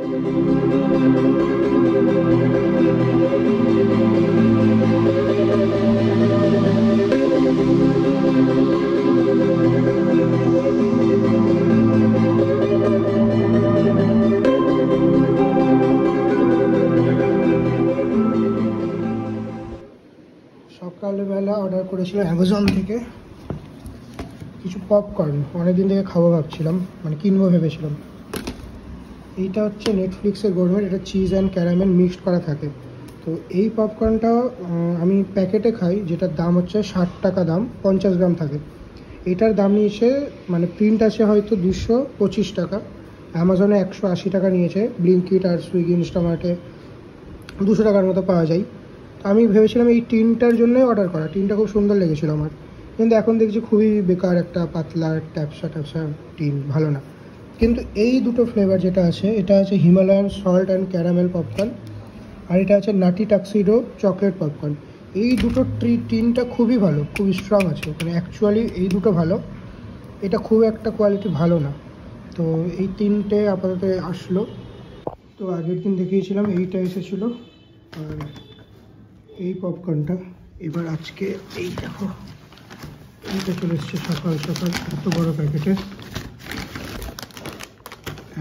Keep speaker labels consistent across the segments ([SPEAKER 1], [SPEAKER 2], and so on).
[SPEAKER 1] সকালবেলা অর্ডার করেছিলাম অ্যামাজন থেকে কিছু পপকর্ন, অনেকদিন থেকে খাবো ভাবছিলাম, মানে কিনবো ভেবেছিলাম। এইটা হচ্ছে নেটফ্লিক্সের গভর্নমেন্ট, এটা চিজ অ্যান্ড ক্যারামেল মিক্সড করা থাকে। তো এই পপকর্নটা আমি প্যাকেটে খাই, যেটার দাম হচ্ছে 60 টাকা দাম, 50 গ্রাম থাকে। এটার দাম নিয়েছে, মানে প্রিন্ট আছে হয়তো 225 টাকা, অ্যামাজনে 180 টাকা নিয়েছে, ব্লিঙ্কিট আর সুইগি ইনস্টামার্টে 200 টাকার মতো পাওয়া যায়। তো আমি ভেবেছিলাম এই টিনটার জন্যই অর্ডার করা, টিনটা খুব সুন্দর লেগেছিলো আমার, কিন্তু এখন দেখছি খুবই বেকার, একটা পাতলা ট্যাপসা টিন, ভালো না। কিন্তু এই দুটো ফ্লেভার যেটা আছে, এটা আছে Himalayan salt and caramel popcorn, আর এটা আছে নাটি টাক্সিডো চকলেট পপকর্ন। এই দুটো টিনটা খুবই ভালো, খুবই স্ট্রং আছে, মানে অ্যাকচুয়ালি এই দুটো ভালো, এটা খুব একটা কোয়ালিটি ভালো না। তো এই তিনটে আপাতত আসলো। তো আগের দিন দেখিয়েছিলাম এইটা এসেছিলো, আর এই পপকর্নটা। এবার আজকে এই দেখো, এইটা চলে এসছে সকাল সকাল, এত বড় প্যাকেটে।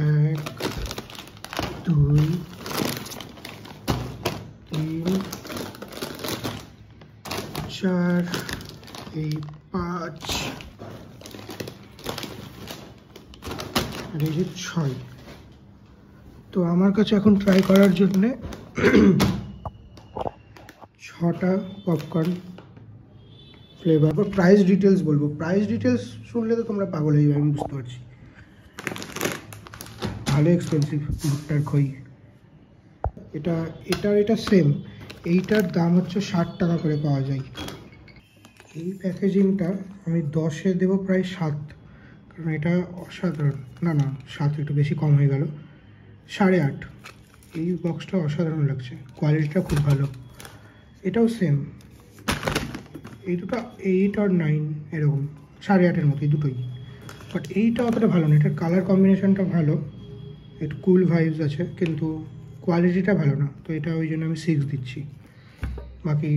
[SPEAKER 1] 1 2 3 4, এই 5 আর এই যে 6। তো আমার কাছে এখন ট্রাই করার জন্যে 6টা পপকর্ন ফ্লেভার। প্রাইস ডিটেলস বলবো, প্রাইস ডিটেলস শুনলে তো তোমরা পাগল হয়ে যাবে, আমি বুঝতে পারছি, ভালো এক্সপেন্সিভ ভুট্টার খই। এটা সেম, এইটার দাম হচ্ছে 60 টাকা করে পাওয়া যায়। এই প্যাকেজিংটা আমি 10-এ দেবো প্রায় 7, কারণ এটা অসাধারণ। না 7 একটু বেশি কম হয়ে গেল, 8.5। এই বক্সটা অসাধারণ লাগছে, কোয়ালিটিটা খুব ভালো। এটাও সেম, এই দুটো 8 আর 9 এরকম, 8.5-এর মতো এই দুটোই। বাট এইটা অতটা ভালো না, এটার কালার কম্বিনেশনটা ভালো, একটু কুল ভাইবস আছে, কিন্তু কোয়ালিটিটা ভালো না। তো এটা ওই জন্য আমি 6 দিচ্ছি। বাকি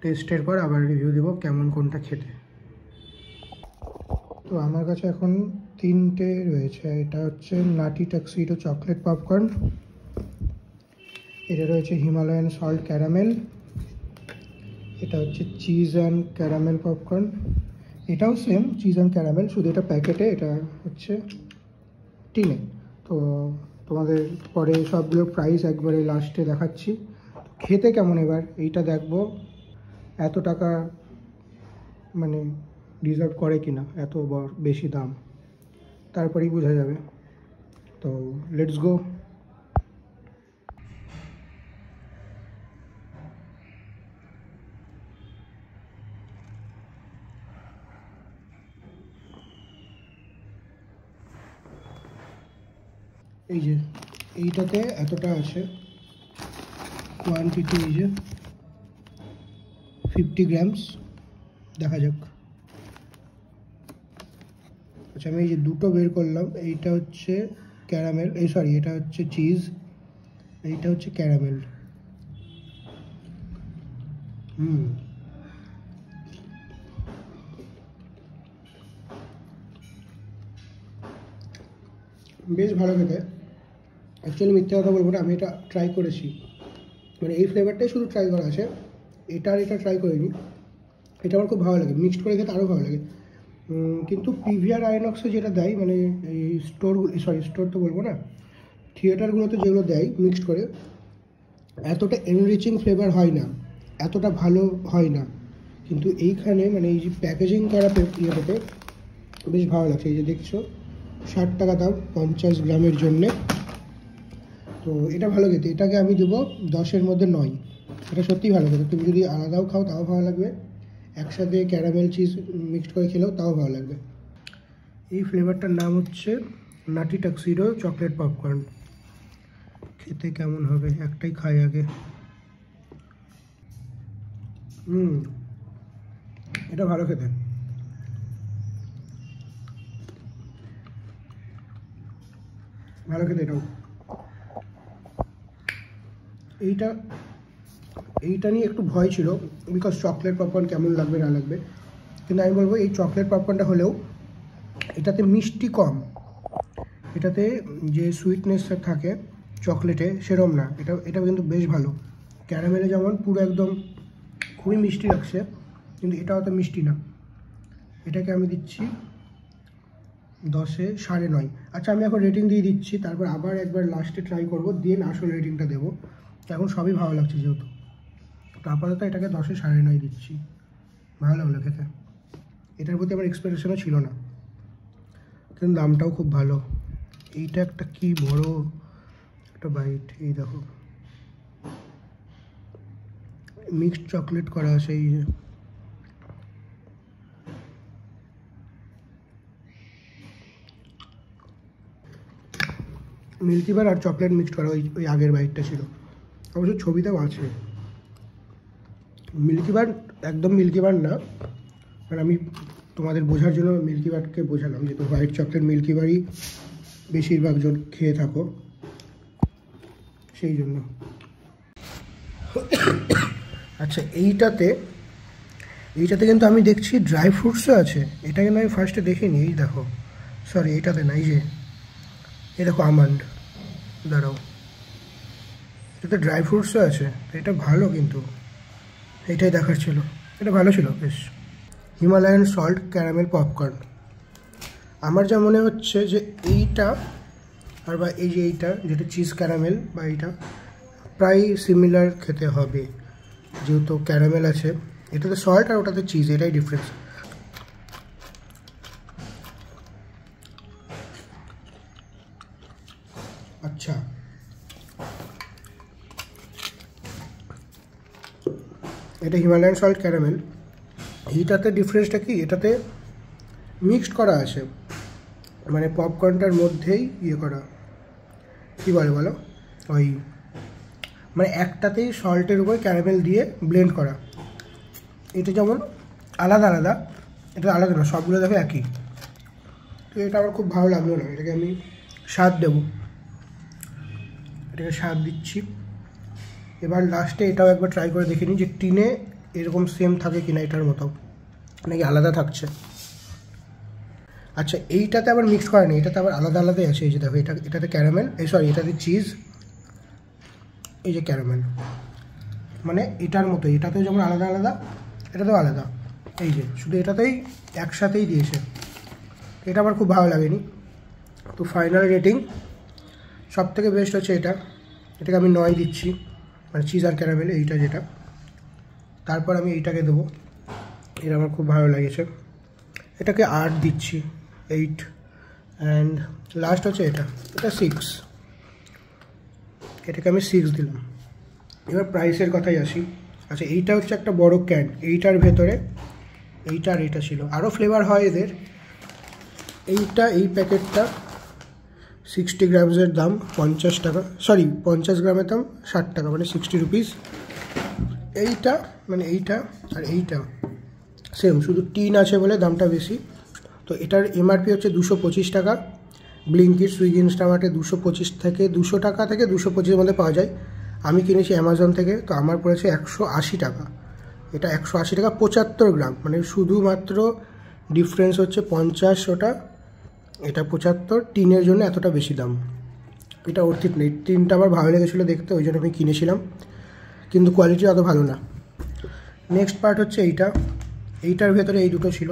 [SPEAKER 1] টেস্টের পর আবার রিভিউ দেবো কেমন কোনটা খেতে। তো আমার কাছে এখন 3টে রয়েছে। এটা হচ্ছে নাটি টাক্সিডো চকলেট পপকর্ন, এটা রয়েছে হিমালয়ান সল্ট ক্যারামেল, এটা হচ্ছে চিজ অ্যান্ড ক্যারামেল পপকর্ন, এটাও সেম চিজ অ্যান্ড ক্যারামেল, শুধু এটা প্যাকেটে, এটা হচ্ছে টিনে। তো তোমাদের পরে সবগুলো প্রাইস একবারে লাস্টে দেখাচ্ছি। খেতে কেমন এবার এইটা দেখবো, এত টাকা মানে ডিজার্ভ করে কিনা, এত বেশি দাম, তারপরেই বোঝা যাবে। তো লেটস গো। এই যে এইটাতে এতটা আছে কোয়ান্টিটি, এই যে 50 গ্রামস, দেখা যাক। আচ্ছা, আমি এই যে দুটো বের করলাম, এইটা হচ্ছে ক্যারামেল, এটা হচ্ছে চিজ, এইটা হচ্ছে ক্যারামেল। বেশ ভালো খেতে। অ্যাকচুয়ালি মিথ্যে কথা বলবো না, আমি এটা ট্রাই করেছি, মানে এই ফ্লেভারটাই শুধু ট্রাই করা আছে, এটা ট্রাই করিনি। এটা আমার খুব ভালো লাগে, মিক্সড করে খেতে আরও ভালো লাগে। কিন্তু পিভিআর আইনক্সে যেটা দেয়, মানে এই স্টোর তো বলবো না, থিয়েটারগুলোতে যেগুলো দেয় মিক্সড করে, এতটা এনরিচিং ফ্লেভার হয় না, এতটা ভালো হয় না। কিন্তু এইখানে মানে এই যে প্যাকেজিং করা ইয়েটাতে বেশ ভালো লাগছে। এই যে দেখছো 60 টাকা দাম 50 গ্রামের জন্যে। তো এটা ভালো খেতে, এটাকে আমি দেবো 10-এর মধ্যে 9। এটা সত্যিই ভালো খেতে, তুমি যদি আলাদাও খাও তাও ভালো লাগবে, একসাথে ক্যারামেল চিজ মিক্সড করে খেলেও তাও ভালো লাগবে। এই ফ্লেভারটার নাম হচ্ছে নাটি টাক্সিডো চকলেট পপকর্ন। খেতে কেমন হবে একটাই খাই আগে। এটা ভালো খেতে, ভালো খেতে এটাও। এইটা নিয়ে একটু ভয় ছিল, বিকজ চকলেট পপকর্ন কেমন লাগবে না লাগবে, কিন্তু আমি বলবো এই চকলেট পপকর্নটা হলেও এটাতে মিষ্টি কম, এটাতে যে সুইটনেস থাকে চকলেটে সেরম না, এটা কিন্তু বেশ ভালো। ক্যারামেলে যেমন পুরো একদম খুবই মিষ্টি লাগছে, কিন্তু এটা অত মিষ্টি না। এটাকে আমি দিচ্ছি 10-এ 9.5। আচ্ছা, আমি এখন রেটিং দিয়ে দিচ্ছি, তারপর আবার একবার লাস্টে ট্রাই করবো, দেন আসল রেটিংটা দেবো। এখন সবই ভালো লাগছে যেহেতু, তো আপাতত এটাকে 10-এ 9.5 দিচ্ছি। ভালো লাগলো খেতে, এটার প্রতি আমার এক্সপেকটেশনও ছিল না, কিন্তু দামটাও খুব ভালো। এইটা একটা কি বড় একটা বাইট, এই দেখো মিক্সড চকলেট করা আছে, এই যে মিল্কি বার আর চকলেট মিক্সড করা, ওই আগের বাইটটা ছিল, অবশ্য ছবিতেও আছে। মিল্কি বার একদম মিল্কি বার না, মানে আমি তোমাদের বোঝার জন্য মিল্কি বারকে বোঝালাম, যেহেতু হোয়াইট চকলেট মিল্কি বারই বেশিরভাগ জন খেয়ে থাকো, সেই জন্য। আচ্ছা, এইটাতে কিন্তু আমি দেখছি ড্রাই ফ্রুটসও আছে, এটা কিন্তু আমি ফার্স্টে দেখিনি। এই দেখো, সরি এইটাতে না, এই দেখো আমন্ড, দাঁড়াও, এটাতে ড্রাই ফ্রুটসও আছে, এটা ভালো, কিন্তু এইটাই দেখার ছিল, এটা ভালো ছিল বেশ। হিমালয়ান সল্ট ক্যারামেল পপকর্ন, আমার যা মনে হচ্ছে যে এইটা আর বা এই যে এইটা যেটা চিজ ক্যারামেল বা এইটা প্রায় সিমিলার খেতে হবে, যেহেতু ক্যারামেল আছে, এটাতে সল্ট আর ওটাতে চিজ, এটাই ডিফারেন্স। আচ্ছা, এটা হিমালয়ান সল্ট ক্যারামেল, এইটাতে ডিফারেন্সটা কি, এটাতে মিক্সড করা আছে, মানে পপকর্নটার মধ্যেই করা, কী বলো ওই মানে একটাতেই সল্টের উপর ক্যারামেল দিয়ে ব্লেন্ড করা। এটা যেমন আলাদা আলাদা, এটা আলাদা না, সবগুলো দেখো একই, তো এটা আমার খুব ভালো লাগলো না, এটাকে আমি 7 দেবো, এটাকে 7 দিচ্ছি। এবার লাস্টে এটাও একবার ট্রাই করে দেখে নিই যে টিনে এরকম সেম থাকে কিনা, এটার মতো নাকি আলাদা থাকছে। আচ্ছা, এইটাতে আবার মিক্স করা নেই, এটাতে আবার আলাদা আলাদাই আছে, এই যে দেখো এটাতে ক্যারামেল, এটাতে চিজ, এই যে ক্যারামেল, মানে এটার মতো, এটাতেও যেমন আলাদা আলাদা এটাতেও আলাদা, এই যে শুধু এটাতেই একসাথেই দিয়েছে, এটা আমার খুব ভালো লাগেনি। তো ফাইনাল রেটিং সব থেকে বেস্ট হচ্ছে এটাকে আমি 9 দিচ্ছি, মানে চিজ আর ক্যারামেল এইটা যেটা। তারপর আমি এইটাকে দেবো, এটা আমার খুব ভালো লেগেছে, এটাকে 8 দিচ্ছি, 8। অ্যান্ড লাস্ট হচ্ছে এটা 6, এটাকে আমি 6 দিলাম। এবার প্রাইসের কথাই আসি। আচ্ছা, এইটা হচ্ছে একটা বড় ক্যান, এইটার ভেতরে এইটা আর এটা ছিল, আরও ফ্লেভার হয় এদের। এই প্যাকেটটা 60 গ্রামসের দাম 50 টাকা, সরি 50 গ্রামের দাম 60 টাকা, মানে 60 রুপিস। এইটা মানে এইটা আর এইটা সেম, শুধু টিন আছে বলে দামটা বেশি। তো এটার এমআরপি হচ্ছে 225 টাকা, ব্লিঙ্কিট, সুইগি, ইনস্টামার্টে 225 থেকে 200 টাকা থেকে 225-এর মধ্যে পাওয়া যায়। আমি কিনেছি অ্যামাজন থেকে, তো আমার পড়েছে 180 টাকা। এটা 180 টাকা 75 গ্রাম, মানে শুধুমাত্র ডিফারেন্স হচ্ছে 50, ওটা এটা 75, টিনের জন্য এতটা বেশি দাম, এটা অর্থিত নেই। টিনটা আমার ভালো লেগেছিলো দেখতে, ওই জন্য আমি কিনেছিলাম, কিন্তু কোয়ালিটি অত ভালো না। নেক্সট পার্ট হচ্ছে এইটার ভেতরে এই দুটো ছিল,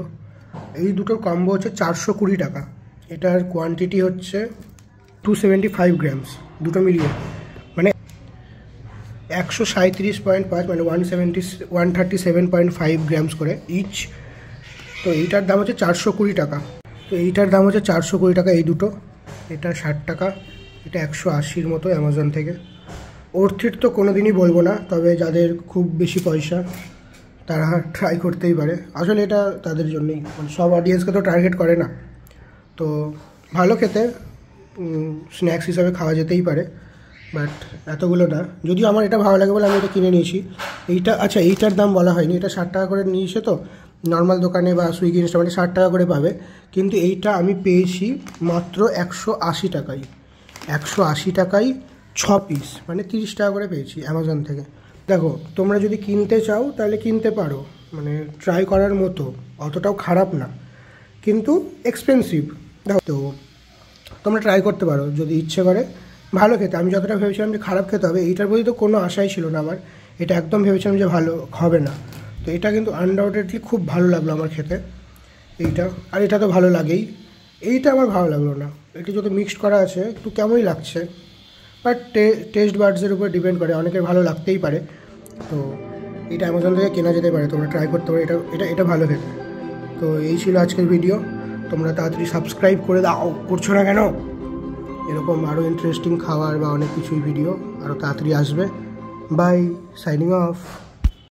[SPEAKER 1] এই দুটোর কম্বো হচ্ছে 420 টাকা। এটার কোয়ান্টিটি হচ্ছে 275 গ্রামস, দুটো মিলিয়ে মানে 137.5, মানে 137.5 গ্রামস করে ইচ। তো এইটার দাম হচ্ছে 420 টাকা। তো এইটার দাম হচ্ছে 420 টাকা এই দুটো, এটা 60 টাকা, এটা 180-র মতো অ্যামাজন থেকে। অর্থিত তো কোনো দিনই বলবো না, তবে যাদের খুব বেশি পয়সা তারা ট্রাই করতেই পারে, আসলে এটা তাদের জন্যই, মানে সব অডিয়েন্সকে তো টার্গেট করে না। তো ভালো খেতে, স্ন্যাক্স হিসাবে খাওয়া যেতেই পারে, বাট এতগুলো না। যদিও আমার এটা ভালো লাগে বলে আমি এটা কিনে নিয়েছি। এইটা আচ্ছা, এইটার দাম বলা হয়নি, এটা 60 টাকা করে নিয়েছে, তো নর্মাল দোকানে বা সুইগি, ইনস্টামার্টে 60 টাকা করে পাবে, কিন্তু এইটা আমি পেয়েছি মাত্র 180 টাকায়। 180 টাকায় 6 পিস, মানে 30 টাকা করে পেয়েছি অ্যামাজন থেকে। দেখো তোমরা যদি কিনতে চাও তাহলে কিনতে পারো, মানে ট্রাই করার মতো, অতটাও খারাপ না, কিন্তু এক্সপেন্সিভ। দেখো তো তোমরা ট্রাই করতে পারো যদি ইচ্ছে করে, ভালো খেতে। আমি যতটা ভেবেছিলাম যে খারাপ খেতে হবে, এইটার প্রতি তো কোনো আশাই ছিল না আমার, এটা একদম ভেবেছিলাম যে ভালো হবে না। তো এটা কিন্তু আনডাউটেডলি খুব ভালো লাগলো আমার খেতে এইটা। আর এটা তো ভালো লাগেই, এইটা আমার ভালো লাগলো না। এটা যত মিক্সড করা আছে একটু কেমনই লাগছে, বাট টেস্ট বাডসের উপর ডিপেন্ড করে, অনেকের ভালো লাগতেই পারে। তো এটা অ্যামাজন থেকে কেনা যেতে পারে, তোমরা ট্রাই করতে পারো, এটা এটা এটা ভালো খেতে। তো এই ছিল আজকের ভিডিও। তোমরা তাড়াতাড়ি সাবস্ক্রাইব করে দাও, করছো না কেন? এরকম আরও ইন্টারেস্টিং খাবার বা অনেক কিছুই ভিডিও আরও তাড়াতাড়ি আসবে। Bye, signing of.